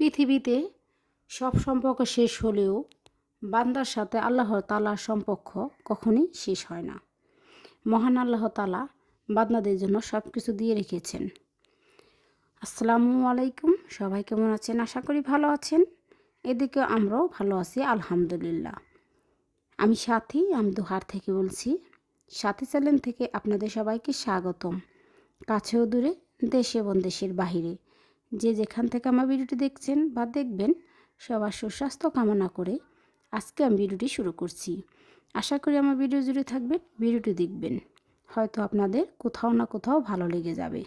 পৃথিবীতে সব সম্পর্ক শেষ হলেও বান্দার সাথে আল্লাহ তাআলার সম্পর্ক কখনই শেষ হয় না। মহান আল্লাহ তাআলা বান্দাদের জন্য সব কিছু দিয়ে রেখেছেন। আসসালামু আলাইকুম, সবাই কেমন আছেন? আশা করি ভালো আছেন। এদিকে আমরাও ভালো আছি আলহামদুলিল্লাহ। আমি দোহার থেকে বলছি। সাথী চ্যানেল থেকে আপনাদের সবাইকে স্বাগতম। কাছে ও দূরে, দেশে এবং দেশের বাহিরে যে যেখান থেকে আমার ভিডিওটি দেখছেন বা দেখবেন, সবার সুস্বাস্থ্য কামনা করে আজকে আমি ভিডিওটি শুরু করছি। আশা করি আমার ভিডিও জুড়ে থাকবেন, ভিডিওটি দেখবেন, হয়তো আপনাদের কোথাও না কোথাও ভালো লেগে যাবে।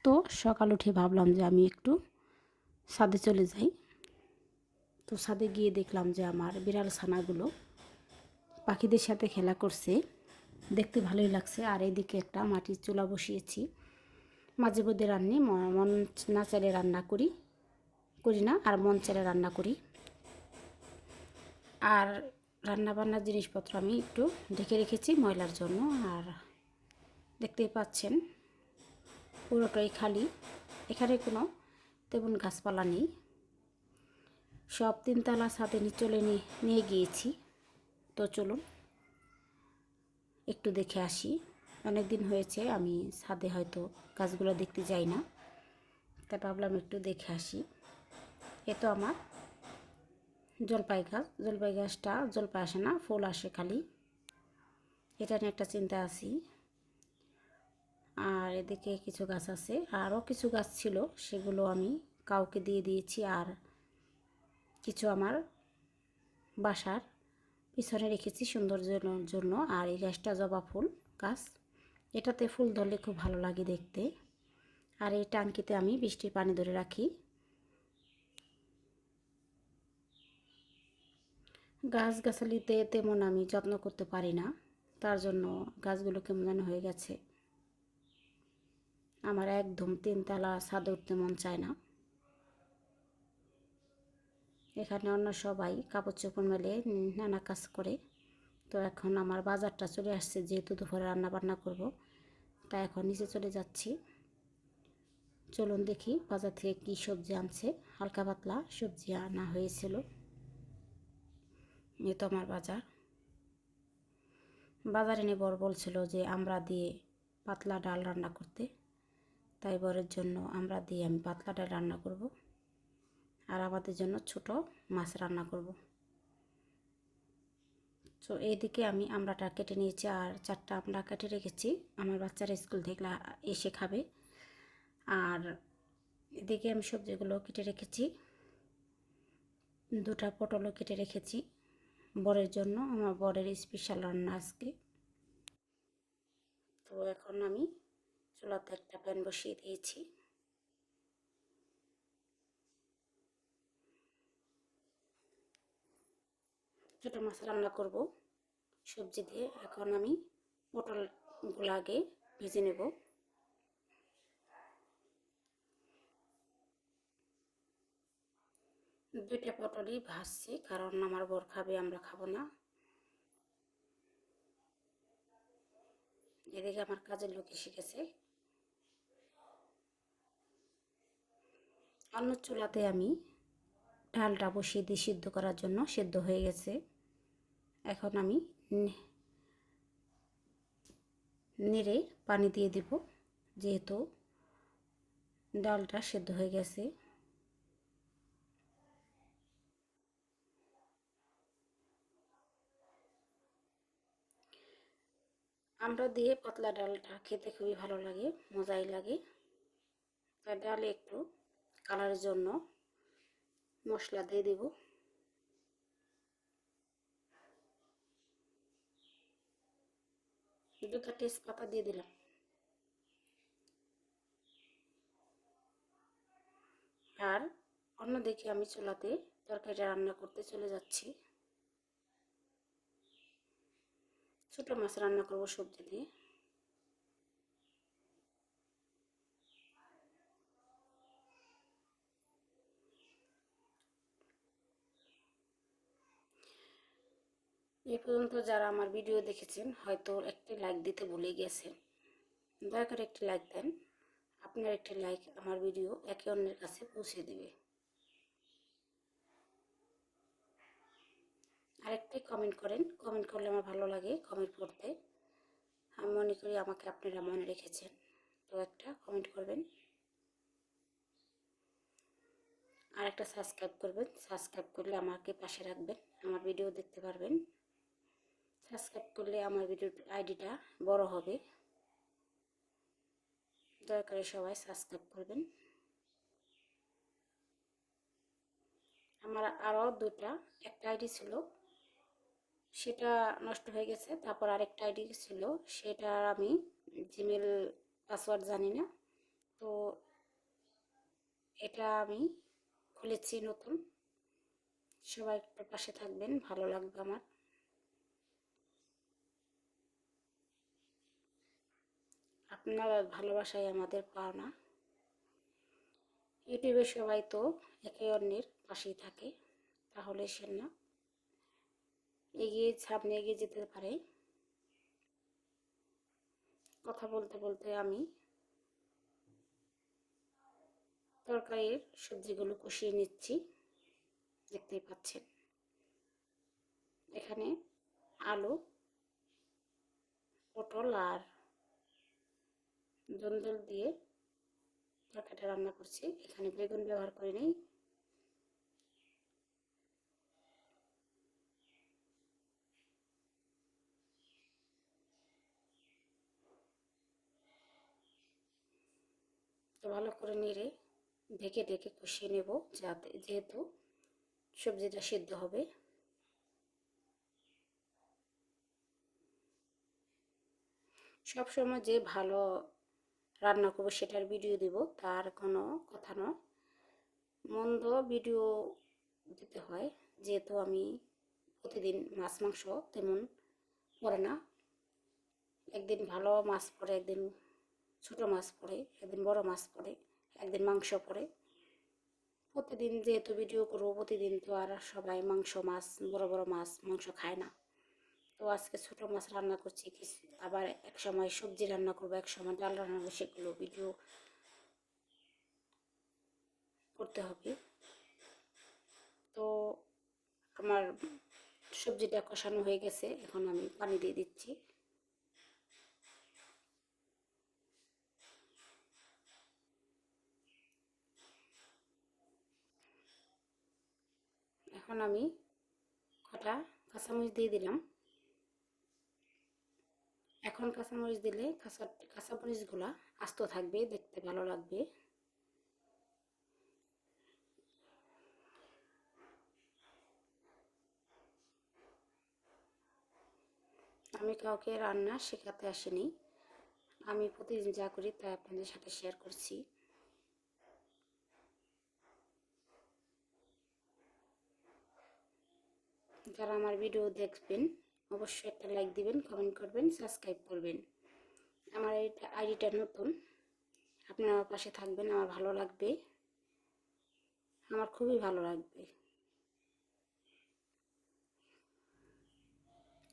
তো সকাল উঠে ভাবলাম যে আমি একটু ছাদে চলে যাই। তো ছাদে গিয়ে দেখলাম যে আমার বিড়াল ছানাগুলো পাখিদের সাথে খেলা করছে, দেখতে ভালোই লাগছে। আর এদিকে একটা মাটির চুলা বসিয়েছি। মাঝে মধ্যে মন না চাইলে রান্না করি না, আর মন চাইলে রান্না করি। আর রান্না বান্নার জিনিসপত্র আমি একটু ঢেকে রেখেছি ময়লার জন্য। আর দেখতেই পাচ্ছেন পুরোটাই খালি, এখানে কোনো তেমন গাছপালা নেই। সব তিনতলা ছাদে নিয়ে গিয়েছি। তো চলুন একটু দেখে আসি। অনেক দিন হয়েছে আমি ছাদে হয়তো গাছগুলো দেখতে যাই না, তাই ভাবলাম একটু দেখে আসি। এ তো আমার জলপাই গাছটা জলপাই আসে না, ফুল আসে খালি। এটা নিয়ে একটা চিন্তা আছি। আর এদিকে কিছু গাছ আছে, আরও কিছু গাছ ছিল, সেগুলো আমি কাউকে দিয়ে দিয়েছি। আর কিছু আমার বাসার পিছনে রেখেছি সৌন্দর্যের জন্য। আর এই গাছটা জবা ফুল গাছ, এটাতে ফুল ধরলে খুব ভালো লাগে দেখতে। আর এই ট্যাঙ্কিতে আমি বৃষ্টির পানি ধরে রাখি। গাছগাছালিতে তেমন আমি যত্ন করতে পারি না, তার জন্য গাছগুলো কেমন যেন হয়ে গেছে। আমার একদম তিনতলা ছাদে উঠতে মন চায় না। এখানে অন্য সবাই কাপড় চোপড় মেলে নানা কাজ করে। তো এখন আমার বাজারটা চলে আসছে, যেহেতু দুপুরে রান্না বান্না করব, তাই এখন নিচে চলে যাচ্ছি। চলুন দেখি বাজার থেকে কী সবজি আনছে। হালকা পাতলা সবজি আনা হয়েছিল। এ তো আমার বাজার এনে বর বলছিল যে আমরা দিয়ে পাতলা ডাল রান্না করতে, তাই বরের জন্য আমরা দিয়ে আমি পাতলা ডাল রান্না করব, আর আমাদের জন্য ছোট মাছ রান্না করব। তো এইদিকে আমি আমড়াটা কেটে নিয়েছি, আর 4টা আমড়া কেটে রেখেছি, আমার বাচ্চারা স্কুল থেকে এসে খাবে। আর এদিকে আমি সবজিগুলো কেটে রেখেছি, 2টা পটলও কেটে রেখেছি বরের জন্য, আমার বরের স্পেশাল রান্না আজকে। তো এখন আমি চুলাতে একটা প্যান বসিয়ে দিয়েছি। ছোটো মাছ রান্না করব সবজি দিয়ে। এখন আমি পটলগুলো আগে ভেজে নেব। দুইটা পটলই ভাজছি, কারণ আমার বর খাবে, আমরা খাবো না। এদিকে আমার কাজের লোক এসে গেছে। অন্য চুলাতে আমি ডালটা বসিয়ে দিয়ে সিদ্ধ করার জন্য, সিদ্ধ হয়ে গেছে। এখন আমি নেড়ে পানি দিয়ে দেব, যেহেতু ডালটা সিদ্ধ হয়ে গেছে। আমরা দিয়ে পাতলা ডালটা খেতে খুবই ভালো লাগে, মজাই লাগে। তাই ডালে একটু কালারের জন্য মশলা দিয়ে দেব। 2টা তেজপাতা দিয়ে দিলাম। আর অন্যদিকে আমি চুলাতে তরকারিটা রান্না করতে চলে যাচ্ছি। ছোটো মাছ রান্না করব সবজি দিয়ে। এই পর্যন্ত যারা আমার ভিডিও দেখেছেন হয়তো একটি লাইক দিতে ভুলে গেছেন, দয়া করে একটি লাইক দেন। আপনার একটি লাইক আমার ভিডিও একে অন্যের কাছে পৌঁছে দেবে। আরেকটি কমেন্ট করেন, কমেন্ট করলে আমার ভালো লাগে কমেন্ট পড়তে। আমি মনে করি আমাকে আপনারা মনে রেখেছেন, তো একটা কমেন্ট করবেন। আর একটা সাবস্ক্রাইব করবেন, সাবস্ক্রাইব করলে আমাকে পাশে রাখবেন, আমার ভিডিও দেখতে পারবেন। সাবস্ক্রাইব করলে আমার ভিডিওর আইডিটা বড় হবে, দয়া করে সবাই সাবস্ক্রাইব করবেন। আমার আরও একটা আইডি ছিল, সেটা নষ্ট হয়ে গেছে। তারপর আরেকটা আইডি ছিল, সেটার আমি জিমেল পাসওয়ার্ড জানি না, তো এটা আমি খুলেছি নতুন। সবাই একটু পাশে থাকবেন, ভালো লাগবে আমার। আপনার ভালোবাসাই আমাদের পাওনা। ইউটিউবে সবাই তো একে অন্যের পাশেই থাকে, তাহলে সে না সামনে এগিয়ে যেতে পারে। কথা বলতে বলতে আমি তরকারির সবজিগুলো কষিয়ে নিচ্ছি, দেখতেই পাচ্ছেন। এখানে আলু, পটল আর জন্দল দিয়ে তরকারিটা রান্না করছি। এখানে বেগুন ব্যবহার করে নিই। তো ভালো করে নেড়ে ঢেকে ঢেকে কষিয়ে নেব, যেহেতু সবজিটা সিদ্ধ হবে। সবসময় যে ভালো রান্না করবো সেটার ভিডিও দেব, তার কোনো কথা নয়। মন্দ ভিডিও দিতে হয়, যেহেতু আমি প্রতিদিন মাছ মাংস তেমন পড়ে না। একদিন ভালো মাছ পড়ে, একদিন ছোটো মাছ পড়ে, একদিন বড় মাছ পড়ে, একদিন মাংস পড়ে। প্রতিদিন যেহেতু ভিডিও করবো, প্রতিদিন তো আর সবাই মাংস মাছ বড় বড় মাছ মাংস খায় না। তো আজকে ছোটো মাছ রান্না করছি, কিছু আবার এক সময় সবজি রান্না করবো, এক সময় ডাল রান্না করবো, সেগুলো ভিডিও করতে হবে। তো আমার সবজিটা কষানো হয়ে গেছে, এখন আমি পানি দিয়ে দিচ্ছি। এখন আমি কটা কাঁচামরিচ দিয়ে দিলাম। এখন কাঁচামরিচ দিলে কাঁচামরিচগুলা আস্ত থাকবে, দেখতে ভালো লাগবে। আমি কাউকে রান্না শেখাতে আসিনি, আমি প্রতিদিন যা করি তা আপনাদের সাথে শেয়ার করছি। যারা আমার ভিডিও দেখবেন অবশ্যই একটা লাইক দিবেন, কমেন্ট করবেন, সাবস্ক্রাইব করবেন। আমার আইডিটা নতুন, আপনারা আমার পাশে থাকবেন, আমার ভালো লাগবে, আমার খুবই ভালো লাগবে।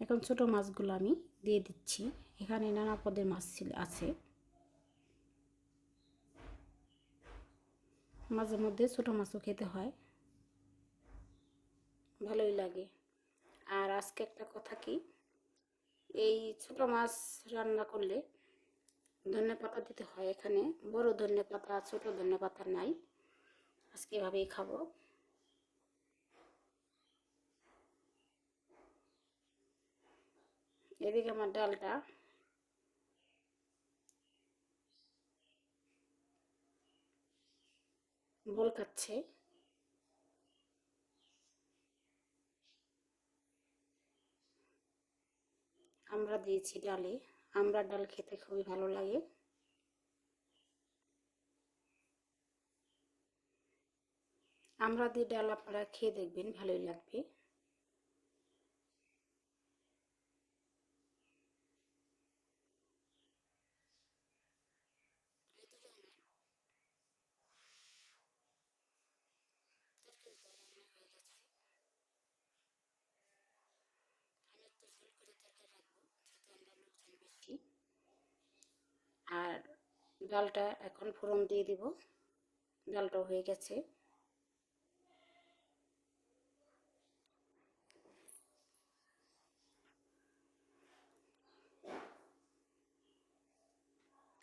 এখন ছোট মাছগুলো আমি দিয়ে দিচ্ছি। এখানে নানা পদের মাছ আছে, মাঝে মধ্যে ছোট মাছও খেতে হয়, ভালোই লাগে। আর আজকে একটা কথা কি, এই ছোট মাছ রান্না করলে ধনেপাতা দিতে হয়। এখানে বড় ধনেপাতা, ছোট ধনেপাতা নাই, আজকে এভাবেই খাবো। এদিকে আমার ডালটা বল খাচ্ছে। আমরা দিয়েছি ডালে, আমরা ডাল খেতে খুবই ভালো লাগে। আমরা দিয়ে ডাল আপনারা খেয়ে দেখবেন, ভালোই লাগবে। আর ডালটা এখন ফোড়ন দিয়ে দিব। ডালটাও হয়ে গেছে।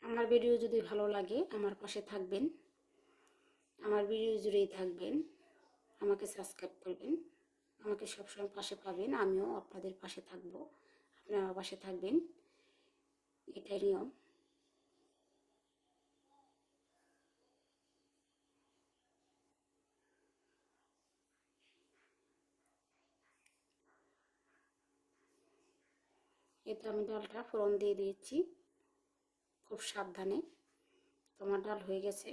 আমার ভিডিও যদি ভালো লাগে আমার পাশে থাকবেন, আমার ভিডিও জুড়েই থাকবেন, আমাকে সাবস্ক্রাইব করবেন, আমাকে সবসময় পাশে পাবেন, আমিও আপনাদের পাশে থাকবো, আপনারা আমার পাশে থাকবেন, এটাই নিয়ম। এতে আমি ডালটা ফোড়ন দিয়ে দিয়েছি খুব সাবধানে। তোমার ডাল হয়ে গেছে।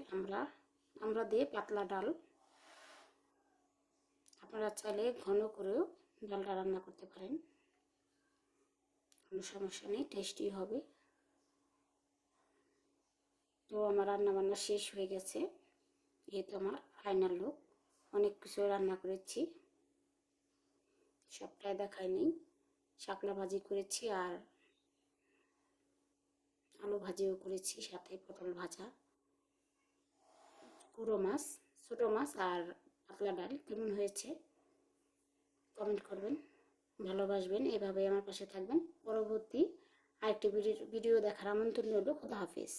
আমরা দিয়ে পাতলা ডাল, আপনারা চাইলে ঘন করেও ডালটা রান্না করতে পারেন, কোনো সমস্যা নেই, টেস্টি হবে। তো আমার রান্না বান্না শেষ হয়ে গেছে। এই তো আমার ফাইনাল লুক। অনেক কিছু রান্না করেছি, সবটাই দেখায়নি। শাপলা ভাজি করেছি আর আলু ভাজিও করেছি, সাথে পটল ভাজা, কুড়ো মাছ, ছোটো মাছ আর পাতলা ডাল। কেমন হয়েছে কমেন্ট করবেন, ভালোবাসবেন, এভাবেই আমার পাশে থাকবেন। পরবর্তী আরেকটি ভিডিও দেখার আমন্ত্রণ রইল। খোদা হাফেজ।